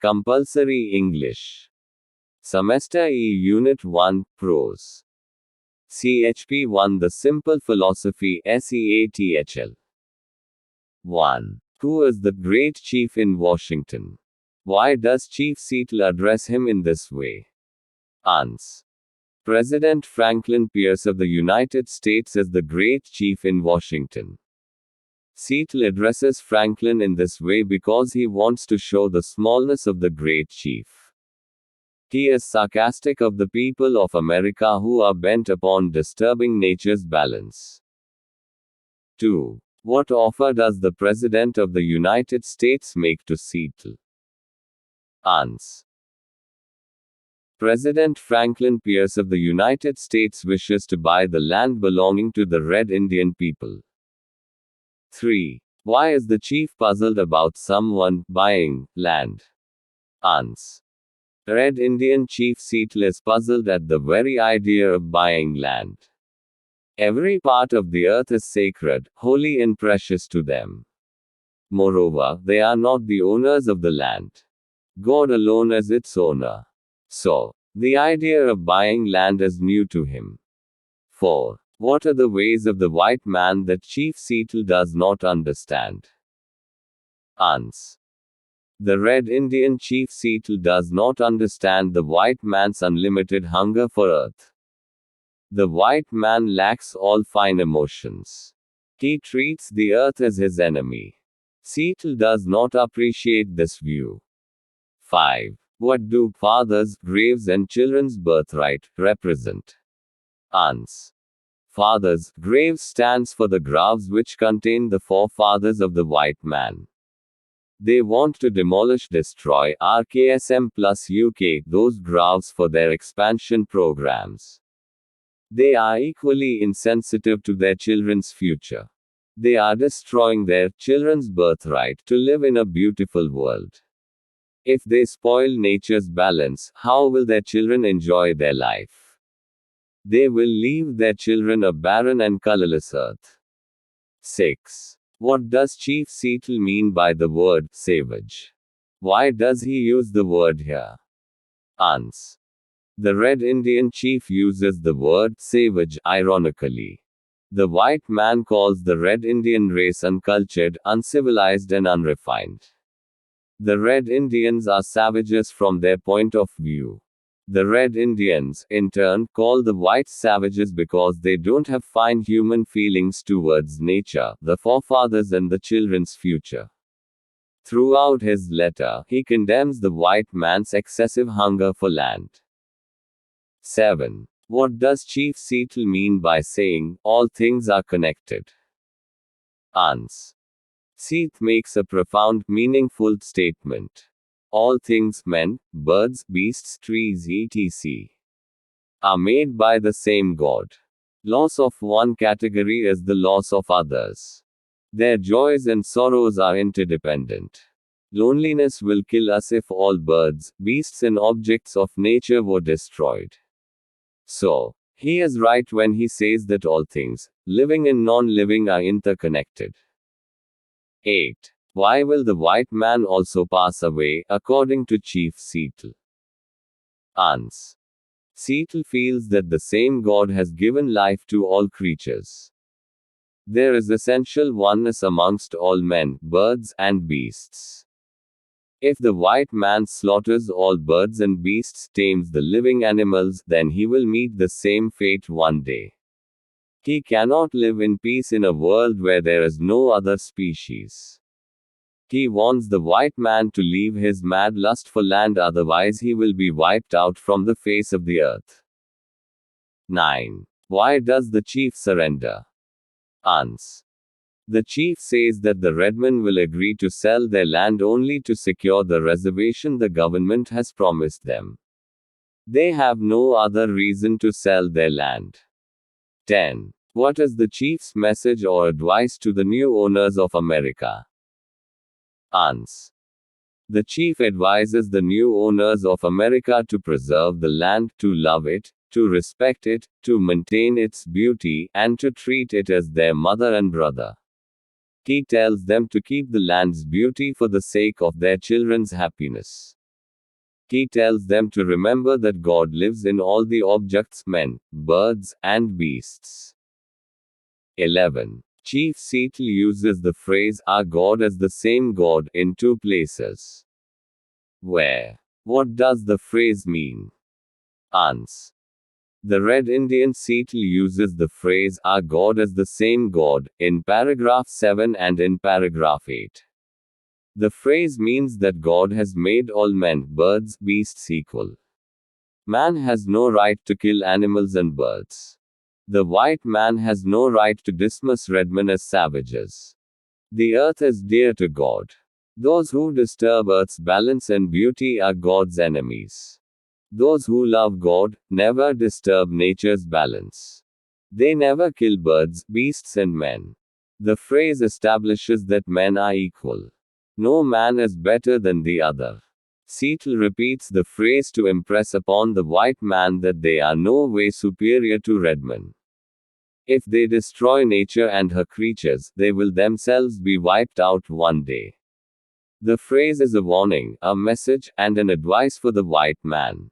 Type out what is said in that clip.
Compulsory English. Semester E Unit 1, PROSE. CHP 1 The Simple Philosophy SEATHL. 1. Who is the great chief in Washington? Why does Chief Seathl address him in this way? Ans. President Franklin Pierce of the United States is the great chief in Washington. Seathl addresses Franklin in this way because he wants to show the smallness of the great chief. He is sarcastic of the people of America who are bent upon disturbing nature's balance. 2. What offer does the President of the United States make to Seathl? Ans. President Franklin Pierce of the United States wishes to buy the land belonging to the Red Indian people. 3. Why is the chief puzzled about someone buying land? Ans. Red Indian Chief Seathl is puzzled at the very idea of buying land. Every part of the earth is sacred, holy and precious to them. Moreover, they are not the owners of the land. God alone is its owner. So, the idea of buying land is new to him. 4. What are the ways of the white man that Chief Seathl does not understand? Ans. The Red Indian Chief Seathl does not understand the white man's unlimited hunger for earth. The white man lacks all fine emotions. He treats the earth as his enemy. Seathl does not appreciate this view. 5. What do fathers, graves and children's birthright represent? Ans. Fathers' graves stands for the graves which contain the forefathers of the white man. They want to destroy RKSM plus UK those graves for their expansion programs. They are equally insensitive to their children's future. They are destroying their children's birthright to live in a beautiful world. If they spoil nature's balance, how will their children enjoy their life? They will leave their children a barren and colorless earth. 6. What does Chief Seathl mean by the word savage? Why does he use the word here? Ans. The Red Indian chief uses the word savage ironically. The white man calls the Red Indian race uncultured, uncivilized and unrefined. The Red Indians are savages from their point of view. The Red Indians, in turn, call the whites savages because they don't have fine human feelings towards nature, the forefathers and the children's future. Throughout his letter, he condemns the white man's excessive hunger for land. 7. What does Chief Seathl mean by saying, all things are connected? Ans. Seathl makes a profound, meaningful statement. All things, men, birds, beasts, trees, etc., are made by the same God. Loss of one category is the loss of others. Their joys and sorrows are interdependent. Loneliness will kill us if all birds, beasts and objects of nature were destroyed. So, he is right when he says that all things, living and non-living, are interconnected. 8. Why will the white man also pass away, according to Chief Seathl? Ans. Seathl feels that the same God has given life to all creatures. There is essential oneness amongst all men, birds, and beasts. If the white man slaughters all birds and beasts, tames the living animals, then he will meet the same fate one day. He cannot live in peace in a world where there is no other species. He wants the white man to leave his mad lust for land, otherwise he will be wiped out from the face of the earth. 9. Why does the chief surrender? Ans. The chief says that the redmen will agree to sell their land only to secure the reservation the government has promised them. They have no other reason to sell their land. 10. What is the chief's message or advice to the new owners of America? Ans. The chief advises the new owners of America to preserve the land, to love it, to respect it, to maintain its beauty, and to treat it as their mother and brother. He tells them to keep the land's beauty for the sake of their children's happiness. He tells them to remember that God lives in all the objects, men, birds, and beasts. 11. Chief Seathl uses the phrase, our God as the same God, in two places. Where? What does the phrase mean? Ans. The Red Indian Seathl uses the phrase, our God as the same God, in paragraph 7 and in paragraph 8. The phrase means that God has made all men, birds, beasts equal. Man has no right to kill animals and birds. The white man has no right to dismiss red men as savages. The earth is dear to God. Those who disturb earth's balance and beauty are God's enemies. Those who love God never disturb nature's balance. They never kill birds, beasts, and men. The phrase establishes that men are equal. No man is better than the other. Seathl repeats the phrase to impress upon the white man that they are no way superior to red men. If they destroy nature and her creatures, they will themselves be wiped out one day. The phrase is a warning, a message, and an advice for the white man.